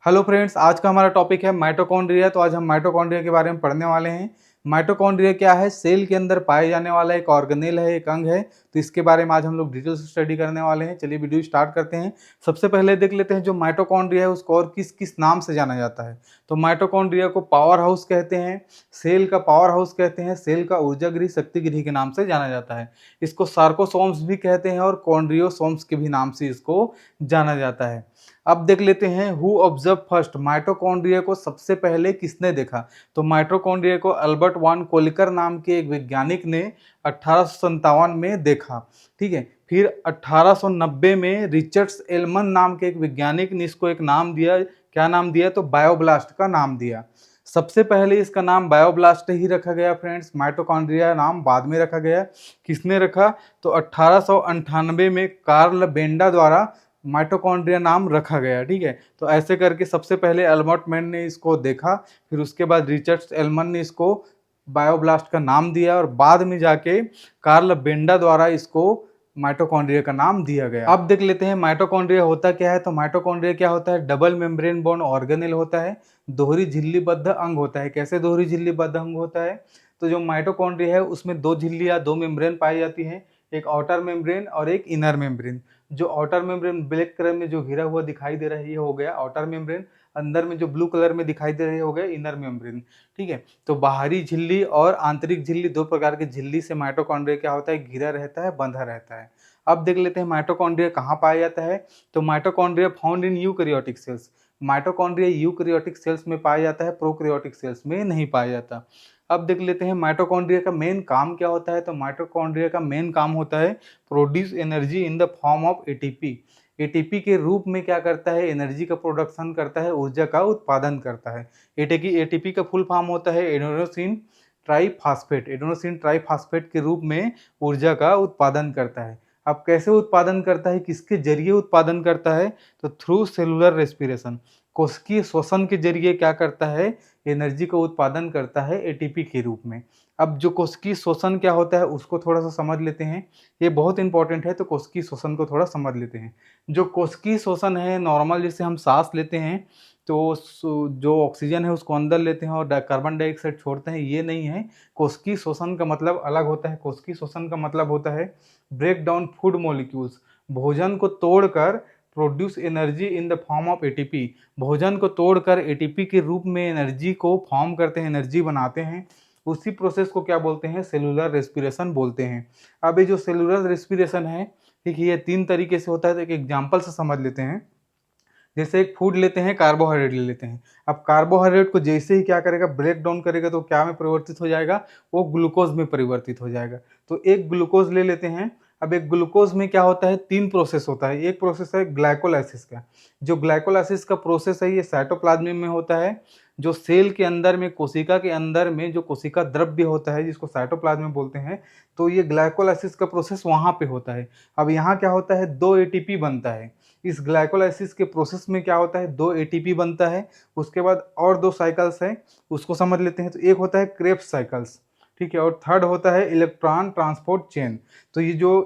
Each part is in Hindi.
हेलो फ्रेंड्स, आज का हमारा टॉपिक है माइटोकॉन्ड्रिया। तो आज हम माइटोकॉन्ड्रिया के बारे में पढ़ने वाले हैं। माइटोकॉन्ड्रिया क्या है? सेल के अंदर पाए जाने वाला एक ऑर्गेनेल है, एक अंग है। तो इसके बारे में आज हम लोग डिटेल से स्टडी करने वाले हैं। चलिए वीडियो स्टार्ट करते हैं। सबसे पहले देख लेते हैं जो माइटोकॉन्ड्रिया है उसको और किस किस नाम से जाना जाता है। तो माइटोकॉन्ड्रिया को पावर हाउस कहते हैं, सेल का पावर हाउस कहते हैं, सेल का ऊर्जा गृह, शक्ति गृह के नाम से जाना जाता है। इसको सार्कोसोम्स भी कहते हैं और कॉन्ड्रियोसोम्स के भी नाम से इसको जाना जाता है। अब देख लेते हैं हु ऑब्जर्व फर्स्ट, माइटोकॉन्ड्रिया को सबसे पहले किसने देखा। तो माइटोकॉन्ड्रिया को अल्बर्ट वान कोलिकर नाम के एक वैज्ञानिक ने 1857 में देखा। ठीक है, फिर 1890 में रिचर्ड्स एलमन नाम के एक वैज्ञानिक ने इसको एक नाम दिया। क्या नाम दिया? तो बायोब्लास्ट का नाम दिया। सबसे पहले इसका नाम बायोब्लास्ट ही रखा गया फ्रेंड्स, माइटोकॉन्ड्रिया नाम बाद में रखा गया। किसने रखा? तो 1898 में कार्ल बेंडा द्वारा माइटोकॉन्ड्रिया नाम रखा गया। ठीक है, तो ऐसे करके सबसे पहले अल्बर्ट मैन ने इसको देखा, फिर उसके बाद रिचर्ड्स एलमन ने इसको बायोब्लास्ट का नाम दिया और बाद में जाके कार्ल बेंडा द्वारा इसको माइटोकॉन्ड्रिया का नाम दिया गया। अब देख लेते हैं माइटोकॉन्ड्रिया होता क्या है। तो माइटोकॉन्ड्रिया क्या होता है? डबल मेम्ब्रेन बॉन्ड ऑर्गेनेल होता है, दोहरी झिल्लीबद्ध अंग होता है। कैसे दोहरी झिल्लीबद्ध अंग होता है? तो जो माइटोकॉन्ड्रिया है उसमें दो झिल्ली या दो मेम्ब्रेन पाई जाती हैं, एक आउटर मेम्ब्रेन और एक इनर मेम्ब्रेन। जो आउटर मेम्ब्रेन ब्लैक कलर में जो घिरा हुआ दिखाई दे रहा है ये हो गया आउटर मेम्ब्रेन, अंदर में जो ब्लू कलर में दिखाई दे रहे हो गए इनर मेम्ब्रेन। ठीक है, तो बाहरी झिल्ली और आंतरिक झिल्ली, दो प्रकार की झिल्ली से माइटोकॉन्ड्रिया क्या होता है? घिरा रहता है, बंधा रहता है। अब देख लेते हैं माइटोकॉन्ड्रिया कहाँ पाया जाता है। तो mitochondria found in eukaryotic cells. Mitochondria eukaryotic cells में पाया जाता है, प्रोकैरियोटिक सेल्स में नहीं पाया जाता। अब देख लेते हैं माइटोकॉन्ड्रिया का मेन काम क्या होता है। तो माइटोकॉन्ड्रिया का मेन काम होता है produce energy in the form of ATP. ATP के रूप में क्या करता है? एनर्जी का प्रोडक्शन करता है, ऊर्जा का उत्पादन करता है। एटीपी का फुल फॉर्म होता है एडेनोसिन ट्राइफॉस्फेट। एडेनोसिन ट्राइफॉस्फेट के रूप में ऊर्जा का उत्पादन करता है। अब कैसे उत्पादन करता है, किसके जरिए उत्पादन करता है? तो थ्रू सेलुलर रेस्पिरेशन, कोशिकीय श्वसन के जरिए क्या करता है? एनर्जी का उत्पादन करता है एटीपी के रूप में। अब जो कोशिकीय श्वसन क्या होता है उसको थोड़ा सा समझ लेते हैं, ये बहुत इंपॉर्टेंट है। तो कोशिकीय श्वसन को थोड़ा समझ लेते हैं। जो कोशिकीय श्वसन है नॉर्मल जैसे हम सांस लेते हैं तो जो ऑक्सीजन है उसको अंदर लेते हैं और कार्बन डाइऑक्साइड छोड़ते हैं, ये नहीं है। कोशिकीय श्वसन का मतलब अलग होता है। कोशिकीय श्वसन का मतलब होता है ब्रेक डाउन फूड मॉलिक्यूल्स, भोजन को तोड़कर produce energy in the form of ATP. भोजन को तोड़कर एटीपी के रूप में एनर्जी को फॉर्म करते हैं, एनर्जी बनाते हैं। उसी प्रोसेस को क्या बोलते हैं? सेलुलर रेस्पिरेशन बोलते हैं। अब ये जो सेलुलर रेस्पिरेशन है, ठीक है, ये तीन तरीके से होता है। तो एक एग्जाम्पल से समझ लेते हैं। जैसे एक फूड लेते हैं, कार्बोहाइड्रेट ले लेते हैं। अब कार्बोहाइड्रेट को जैसे ही क्या करेगा? ब्रेक डाउन करेगा तो क्या में परिवर्तित हो जाएगा? वो ग्लूकोज में परिवर्तित हो जाएगा। तो एक ग्लूकोज ले लेते हैं। अब एक ग्लूकोज में क्या होता है? तीन प्रोसेस होता है। एक प्रोसेस है ग्लाइकोलाइसिस का। जो ग्लाइकोलाइसिस का प्रोसेस है ये साइटोप्लाज्म में होता है। जो सेल के अंदर में, कोशिका के अंदर में जो कोशिका द्रव्य होता है जिसको साइटोप्लाज्म बोलते हैं, तो ये ग्लाइकोलाइसिस का प्रोसेस वहाँ पे होता है। अब यहाँ क्या होता है? दो एटीपी बनता है। इस ग्लाइकोलाइसिस के प्रोसेस में क्या होता है? दो एटीपी बनता है। उसके बाद और दो साइकिल्स हैं, उसको समझ लेते हैं। तो एक होता है क्रेब्स साइकिल्स, ठीक है, और थर्ड होता है इलेक्ट्रॉन ट्रांसपोर्ट चेन। तो ये जो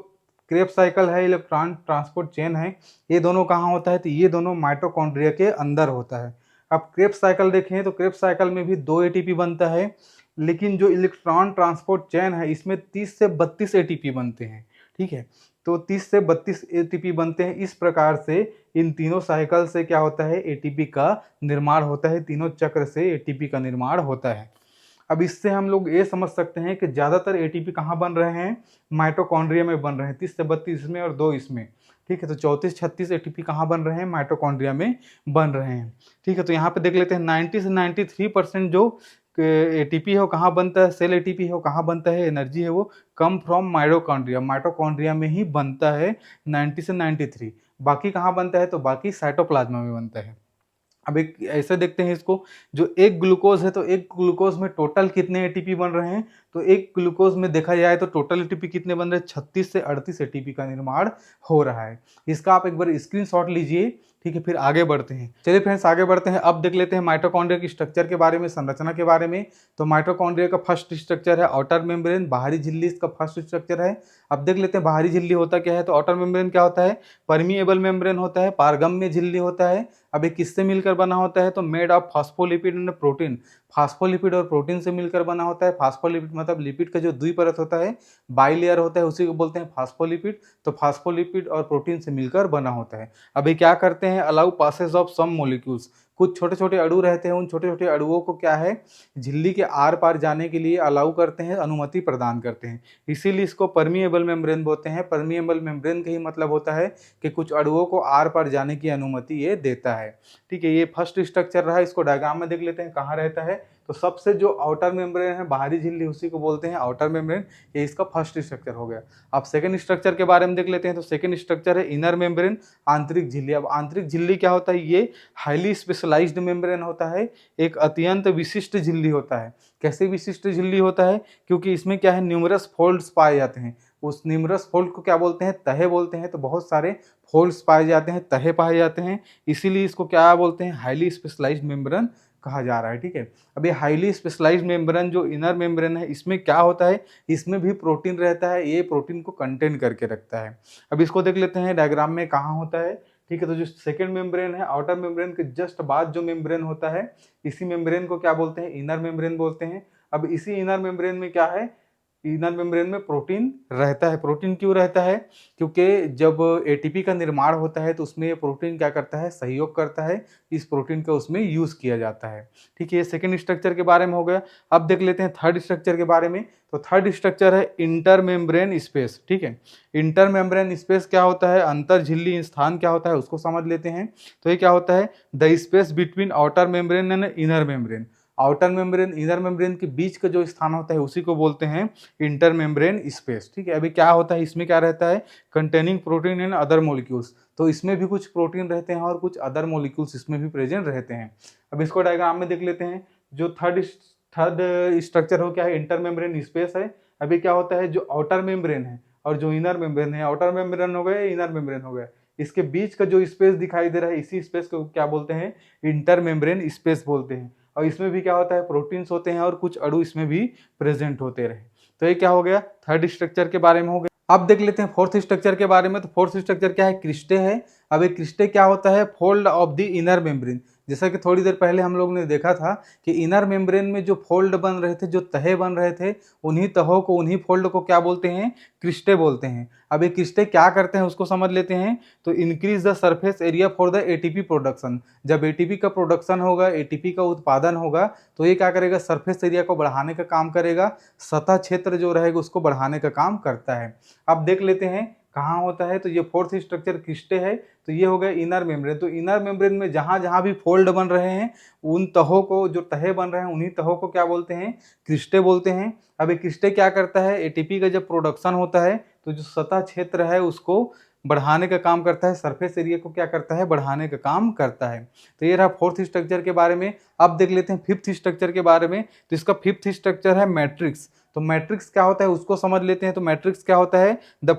क्रेब्स साइकिल है, इलेक्ट्रॉन ट्रांसपोर्ट चेन है, ये दोनों कहाँ होता है? तो ये दोनों माइटोकॉन्ड्रिया के अंदर होता है। अब क्रेब्स साइकिल देखें तो क्रेब्स साइकिल में भी दो एटीपी बनता है, लेकिन जो इलेक्ट्रॉन ट्रांसपोर्ट चेन है इसमें 30 से 32 एटीपी बनते हैं। ठीक है, तो 30 से 32 एटीपी बनते हैं। इस प्रकार से इन तीनों साइकिल से क्या होता है? एटीपी का निर्माण होता है। तीनों चक्र से एटीपी का निर्माण होता है। अब इससे हम लोग ये समझ सकते हैं कि ज़्यादातर एटीपी कहाँ बन रहे हैं? माइटोकॉन्ड्रिया में बन रहे हैं, 30 से 32 इसमें और 2 इसमें। ठीक है, तो 34-36 एटीपी कहाँ बन रहे हैं? माइटोकॉन्ड्रिया में बन रहे हैं। ठीक है, तो यहाँ पे देख लेते हैं 90 से 93% जो एटीपी है वो कहाँ बनता है? सेल एटीपी है वो कहाँ बनता है? एनर्जी है वो कम फ्रॉम माइटोकॉन्ड्रिया, माइटोकॉन्ड्रिया में ही बनता है 90 से 93। बाकी कहाँ बनता है? तो बाकी साइटोप्लाज्मा में बनता है। अब एक ऐसे देखते हैं इसको, जो एक ग्लूकोज है तो एक ग्लूकोज में टोटल कितने एटीपी बन रहे हैं? तो एक ग्लूकोज में देखा जाए तो टोटल एटीपी कितने बन रहे हैं? 36 से 38 एटीपी का निर्माण हो रहा है। इसका आप एक बार स्क्रीनशॉट लीजिए। ठीक है, फिर आगे बढ़ते हैं। चलिए फ्रेंड्स आगे बढ़ते हैं। अब देख लेते हैं माइटोकॉन्ड्रिया की स्ट्रक्चर के बारे में, संरचना के बारे में। तो माइटोकॉन्ड्रिया का फर्स्ट स्ट्रक्चर है आउटर मेम्ब्रेन, बाहरी झिल्ली इसका फर्स्ट स्ट्रक्चर है। अब देख लेते हैं बाहरी झिल्ली होता क्या है। तो आउटर मेम्ब्रेन क्या होता है, परमिएबल मेम्ब्रेन होता है, पारगम्य झिल्ली होता है। अब ये किससे मिलकर बना होता है, तो made of phospholipid and protein, phospholipid और प्रोटीन से मिलकर बना होता है। फास्फोलिपिड मतलब लिपिड का जो द्विपरत होता है, बाइलेयर होता है, उसी को बोलते हैं फास्फोलिपिड। तो फास्फोलिपिड और प्रोटीन से मिलकर बना होता है। अभी क्या करते हैं, allow passage of some molecules, कुछ छोटे छोटे अणु रहते हैं, उन छोटे छोटे अणुओं को क्या है, झिल्ली के आर पार जाने के लिए अलाउ करते हैं, अनुमति प्रदान करते हैं। इसीलिए इसको परमिएबल मेम्ब्रेन बोलते हैं। परमिएबल मेम्ब्रेन का ही मतलब होता है कि कुछ अणुओं को आर पार जाने की अनुमति ये देता है। ठीक है, ये फर्स्ट स्ट्रक्चर रहा। इसको डायग्राम में देख लेते हैं कहाँ रहता है। तो सबसे जो आउटर मेम्ब्रेन है, बाहरी झिल्ली, उसी को बोलते हैं आउटर मेम्ब्रेन। ये इसका फर्स्ट स्ट्रक्चर हो गया। अब सेकंड स्ट्रक्चर के बारे में देख लेते हैं। तो सेकंड स्ट्रक्चर है इनर मेम्ब्रेन, आंतरिक झिल्ली। अब आंतरिक झिल्ली क्या होता है, ये हाईली स्पेशलाइज्ड मेम्ब्रेन होता है, एक अत्यंत विशिष्ट झिल्ली होता है। कैसे विशिष्ट झिल्ली होता है, क्योंकि इसमें क्या है, न्यूमरस फोल्ड्स पाए जाते हैं। उस न्यूमरस फोल्ड को क्या बोलते हैं, तहे बोलते हैं। तो बहुत सारे फोल्ड्स पाए जाते हैं, तहे पाए जाते हैं, इसीलिए इसको क्या बोलते हैं, हाईली स्पेशलाइज्ड मेम्ब्रेन कहा जा रहा है। ठीक है, अब ये हाईली स्पेशलाइज्ड मेम्ब्रेन जो इनर मेम्ब्रेन है, इसमें क्या होता है, इसमें भी प्रोटीन रहता है, ये प्रोटीन को कंटेन करके रखता है। अब इसको देख लेते हैं डायग्राम में कहाँ होता है। ठीक है, तो जो सेकंड मेम्ब्रेन है, आउटर मेम्ब्रेन के जस्ट बाद जो मेम्ब्रेन होता है, इसी मेम्ब्रेन को क्या बोलते हैं, इनर मेम्ब्रेन बोलते हैं। अब इसी इनर मेम्ब्रेन में क्या है, इनर मेम्ब्रेन में प्रोटीन रहता है। प्रोटीन क्यों रहता है, क्योंकि जब एटीपी का निर्माण होता है तो उसमें ये प्रोटीन क्या करता है, सहयोग करता है। इस प्रोटीन का उसमें यूज किया जाता है। ठीक है, ये सेकंड स्ट्रक्चर के बारे में हो गया। अब देख लेते हैं थर्ड स्ट्रक्चर के बारे में। तो थर्ड स्ट्रक्चर है इंटर मेम्ब्रेन स्पेस। ठीक है, इंटर मेम्ब्रेन स्पेस क्या होता है, अंतर झिल्ली स्थान क्या होता है, उसको समझ लेते हैं। तो ये क्या होता है, the space between outer membrane and inner membrane. Outer membrane inner membrane के बीच का जो स्थान होता है, उसी को बोलते हैं इंटर मेम्ब्रेन स्पेस। ठीक है, अभी क्या होता है, इसमें क्या रहता है, containing protein and other molecules. तो इसमें भी कुछ प्रोटीन रहते हैं और कुछ अदर मोलिक्यूल्स इसमें भी प्रेजेंट रहते हैं। अब इसको डायग्राम में देख लेते हैं। जो थर्ड स्ट्रक्चर हो क्या है, इंटर मेम्ब्रेन स्पेस है। अभी क्या होता है, जो आउटर मेम्ब्रेन है और जो इनर मेम्ब्रेन है, आउटर मेम्ब्रेन हो गया, इनर मेम्ब्रेन हो गया, इसके बीच का जो स्पेस दिखाई दे रहा है, इसी स्पेस को क्या बोलते हैं, इंटर मेम्ब्रेन स्पेस बोलते हैं। और इसमें भी क्या होता है, प्रोटीन्स होते हैं और कुछ अणु इसमें भी प्रेजेंट होते रहे। तो ये क्या हो गया, थर्ड स्ट्रक्चर के बारे में हो गया। अब देख लेते हैं फोर्थ स्ट्रक्चर के बारे में। तो फोर्थ स्ट्रक्चर क्या है, क्रिस्टे है। अब ये क्रिस्टे क्या होता है, fold of the inner membrane. जैसा कि थोड़ी देर पहले हम लोग ने देखा था कि इनर मेम्ब्रेन में जो फोल्ड बन रहे थे, जो तहे बन रहे थे, उन्हीं तहों को, उन्हीं फोल्ड को क्या बोलते हैं, क्रिस्टे बोलते हैं। अब ये क्रिस्टे क्या करते हैं उसको समझ लेते हैं। तो increase the surface area for the ATP production. जब एटीपी का प्रोडक्शन होगा, एटीपी का उत्पादन होगा, तो ये क्या करेगा, सरफेस एरिया को बढ़ाने का काम करेगा, सतह क्षेत्र जो रहेगा उसको बढ़ाने का काम करता है। अब देख लेते हैं कहाँ होता है। तो ये फोर्थ स्ट्रक्चर क्रिस्टे है। तो ये हो गया इनर मेम्ब्रेन। तो इनर मेम्ब्रेन में जहाँ जहाँ भी फोल्ड बन रहे हैं, उन तहों को, जो तहे बन रहे हैं, उन्हीं तहों को क्या बोलते हैं, क्रिस्टे बोलते हैं। अब ये क्रिस्टे क्या करता है, एटीपी का जब प्रोडक्शन होता है तो जो सतह क्षेत्र है उसको बढ़ाने का काम करता है, सरफेस एरिया को क्या करता है, बढ़ाने का काम करता है। तो ये रहा फोर्थ स्ट्रक्चर के बारे में। अब देख लेते हैं फिफ्थ स्ट्रक्चर के बारे में। तो इसका फिफ्थ स्ट्रक्चर है मैट्रिक्स। तो मैट्रिक्स क्या होता है उसको समझ लेते हैं। तो मैट्रिक्स क्या होता है, the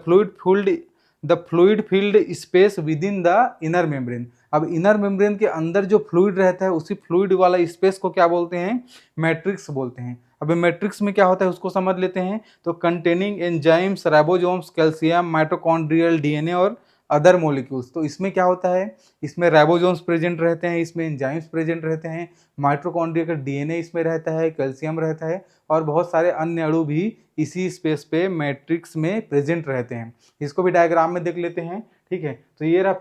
fluid field space with in the inner membrane. अब इनर मेम्ब्रेन के अंदर जो फ्लूइड रहता है, उसी फ्लूइड वाला स्पेस को क्या बोलते हैं, मैट्रिक्स बोलते हैं। अब मैट्रिक्स में क्या होता है उसको समझ लेते हैं। तो containing enzymes, ribosomes, calcium, mitochondrial DNA और अदर मोलिक्यूल्स। तो इसमें क्या होता है, इसमें राइबोसोम्स प्रेजेंट रहते हैं, इसमें एंजाइम्स प्रेजेंट रहते हैं, माइटोकॉन्ड्रिया का डीएनए इसमें रहता है, कैल्शियम रहता है, और बहुत सारे अन्य अणु भी इसी स्पेस पे मैट्रिक्स में प्रेजेंट रहते हैं। इसको भी डायग्राम में देख लेते हैं। ठीक है, तो ये रहा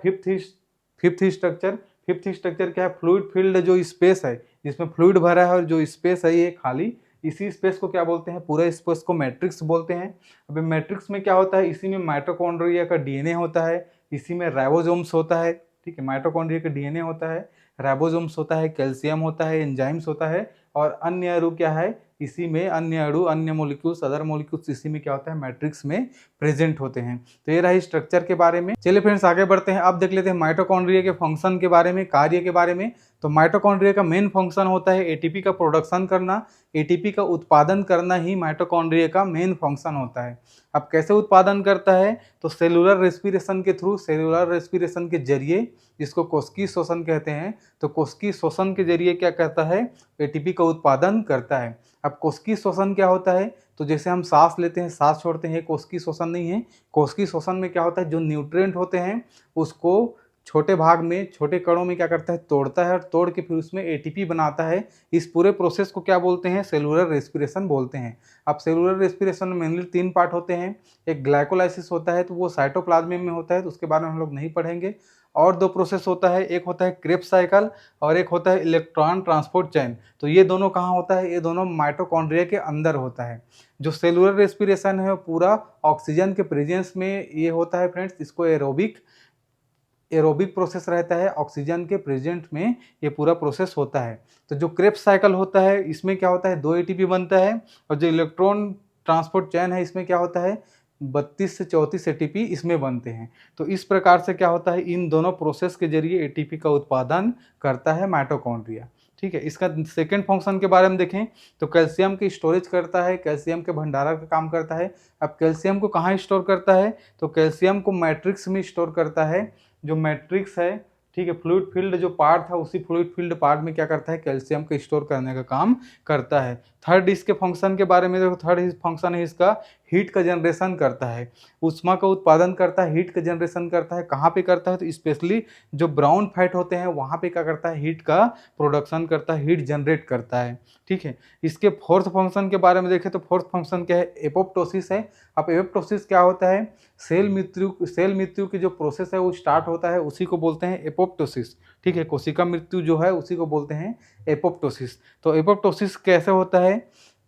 फिफ्थ स्ट्रक्चर। फिफ्थ स्ट्रक्चर क्या है, फ्लूइड फील्ड जो स्पेस है, जिसमें फ्लूइड भरा है और जो स्पेस है ये खाली, इसी स्पेस को क्या बोलते हैं, पूरा स्पेस को मैट्रिक्स बोलते हैं। अब मैट्रिक्स में क्या होता है, इसी में माइटोकॉन्ड्रिया का डीएनए होता है, इसी में राइबोसोम्स होता है। ठीक है, माइटोकॉन्ड्रिया का डीएनए होता है, राइबोसोम्स होता है, कैल्शियम होता है, एंजाइम्स होता है, और अन्य अणु क्या है, इसी में अन्य अणु, अन्य मॉलिक्यूल्स, अदर मॉलिक्यूल्स इसी में क्या होता है, मैट्रिक्स में प्रेजेंट होते हैं। तो ये रही स्ट्रक्चर के बारे में। चलिए फ्रेंड्स आगे बढ़ते हैं। अब देख लेते हैं माइटोकॉन्ड्रिया के फंक्शन के बारे में, कार्य के बारे में। तो माइटोकॉन्ड्रिया का मेन फंक्शन होता है एटीपी का प्रोडक्शन करना, एटीपी का उत्पादन करना ही माइटोकॉन्ड्रिया का मेन फंक्शन होता है। अब कैसे उत्पादन करता है, तो सेलुलर रेस्पिरेशन के थ्रू, सेलुलर रेस्पिरेशन के जरिए, जिसको कोशिकीय श्वसन कहते हैं। तो कोशिकीय श्वसन के जरिए क्या करता है, एटीपी का उत्पादन करता है। अब कोशिकीय श्वसन क्या होता है, तो जैसे हम सांस लेते हैं, सांस छोड़ते हैं, कोशिकीय श्वसन नहीं है। कोशिकीय श्वसन में क्या होता है, जो न्यूट्रिएंट होते हैं उसको छोटे भाग में, छोटे कणों में क्या करता है, तोड़ता है, और तोड़ के फिर उसमें एटीपी बनाता है। इस पूरे प्रोसेस को क्या बोलते हैं, सेलुलर रेस्पिरेशन बोलते हैं। अब सेलुलर रेस्पिरेशन में मेनली 3 पार्ट होते हैं। एक ग्लाइकोलाइसिस होता है, तो वो साइटोप्लाज्म में होता है, तो उसके बारे में हम लोग नहीं पढ़ेंगे। और 2 प्रोसेस होता है, एक होता है क्रेब्स साइकिल और एक होता है इलेक्ट्रॉन ट्रांसपोर्ट चेन। तो ये दोनों कहाँ होता है, ये दोनों माइटोकॉन्ड्रिया के अंदर होता है। जो सेलुलर रेस्पिरेशन है वो पूरा ऑक्सीजन के प्रेजेंस में ये होता है फ्रेंड्स, इसको एरोबिक प्रोसेस रहता है, ऑक्सीजन के प्रेजेंट में ये पूरा प्रोसेस होता है। तो जो क्रेब्स साइकिल होता है, इसमें क्या होता है, 2 एटीपी बनता है, और जो इलेक्ट्रॉन ट्रांसपोर्ट चेन है, इसमें क्या होता है, 32 से 34 एटीपी इसमें बनते हैं। तो इस प्रकार से क्या होता है, इन दोनों प्रोसेस के जरिए एटीपी का उत्पादन करता है माइटोकॉन्ड्रिया। ठीक है, इसका सेकंड फंक्शन के बारे में देखें तो कैल्शियम की स्टोरेज करता है, कैल्शियम के भंडारण का काम करता है। अब कैल्शियम को कहाँ स्टोर करता है, तो कैल्शियम को मैट्रिक्स में स्टोर करता है। जो मैट्रिक्स है, ठीक है, फ्लूइड फील्ड जो पार्ट था, उसी फ्लूइड फील्ड पार्ट में क्या करता है, कैल्शियम को स्टोर करने का काम करता है। थर्ड इसके फंक्शन के बारे में देखो, थर्ड फंक्शन है इसका, हीट का जनरेशन करता है, उष्मा का उत्पादन करता है, हीट का जनरेशन करता है। कहाँ पे करता है, तो स्पेशली जो ब्राउन फैट होते हैं वहाँ पे क्या करता है, हीट का प्रोडक्शन करता है, हीट जनरेट करता है। ठीक है, इसके फोर्थ फंक्शन के बारे में देखें तो फोर्थ फंक्शन क्या है, एपोप्टोसिस है। अब एपोप्टोसिस क्या होता है, सेल मृत्यु की जो प्रोसेस है वो स्टार्ट होता है, उसी को बोलते हैं एपोप्टोसिस। ठीक है, कोशिका मृत्यु जो है उसी को बोलते हैं एपोप्टोसिस। तो एपोप्टोसिस कैसे होता है,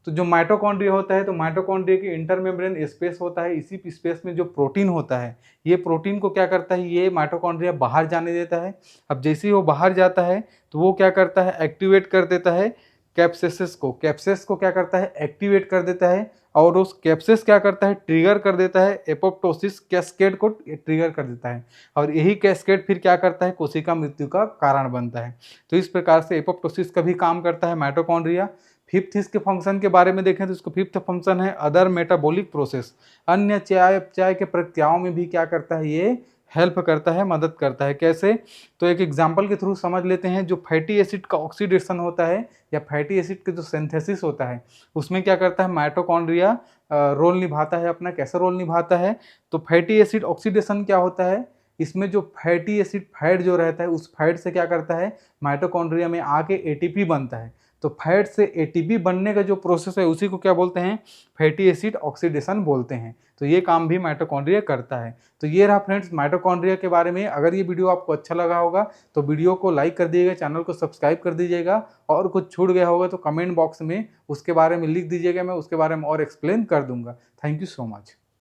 तो जो माइटोकॉन्ड्रिया होता है, तो माइटोकॉन्ड्रिया की इंटरमेम्ब्रेन स्पेस होता है, इसी स्पेस में जो प्रोटीन होता है, ये प्रोटीन को क्या करता है, ये माइटोकॉन्ड्रिया बाहर जाने देता है। अब जैसे ही वो बाहर जाता है तो वो क्या करता है, एक्टिवेट कर देता है कैप्सेसिस को क्या करता है, एक्टिवेट कर देता है, और उस कैप्सेस क्या करता है, ट्रिगर कर देता है, एपोप्टोसिस कैस्केड को ट्रिगर कर देता है, और यही कैस्केड फिर क्या करता है, कोशिका मृत्यु का कारण बनता है। तो इस प्रकार से एपोप्टोसिस का भी काम करता है माइटोकॉन्ड्रिया। फिफ्थ इसके फंक्शन के बारे में देखें तो इसको फिफ्थ फंक्शन है अदर मेटाबॉलिक प्रोसेस। अन्य चाय के प्रक्रियाओं में भी क्या करता है, ये हेल्प करता है, मदद करता है। कैसे, तो एक एग्जांपल के थ्रू समझ लेते हैं। जो फैटी एसिड का ऑक्सीडेशन होता है या फैटी एसिड का जो सिंथेसिस होता है, उसमें क्या करता है, माइटोकॉन्ड्रिया रोल निभाता है अपना। कैसे रोल निभाता है, तो फैटी एसिड ऑक्सीडेशन क्या होता है, इसमें जो फैटी एसिड फैट जो रहता है, उस फैट से क्या करता है, माइटोकॉन्ड्रिया में आके एटीपी बनता है। तो फैट से एटीपी बनने का जो प्रोसेस है उसी को क्या बोलते हैं, फैटी एसिड ऑक्सीडेशन बोलते हैं। तो ये काम भी माइटोकॉन्ड्रिया करता है। तो ये रहा फ्रेंड्स माइटोकॉन्ड्रिया के बारे में। अगर ये वीडियो आपको अच्छा लगा होगा तो वीडियो को लाइक कर दीजिएगा, चैनल को सब्सक्राइब कर दीजिएगा, और कुछ छूट गया होगा तो कमेंट बॉक्स में उसके बारे में लिख दीजिएगा, मैं उसके बारे में और एक्सप्लेन कर दूंगा। Thank you so much.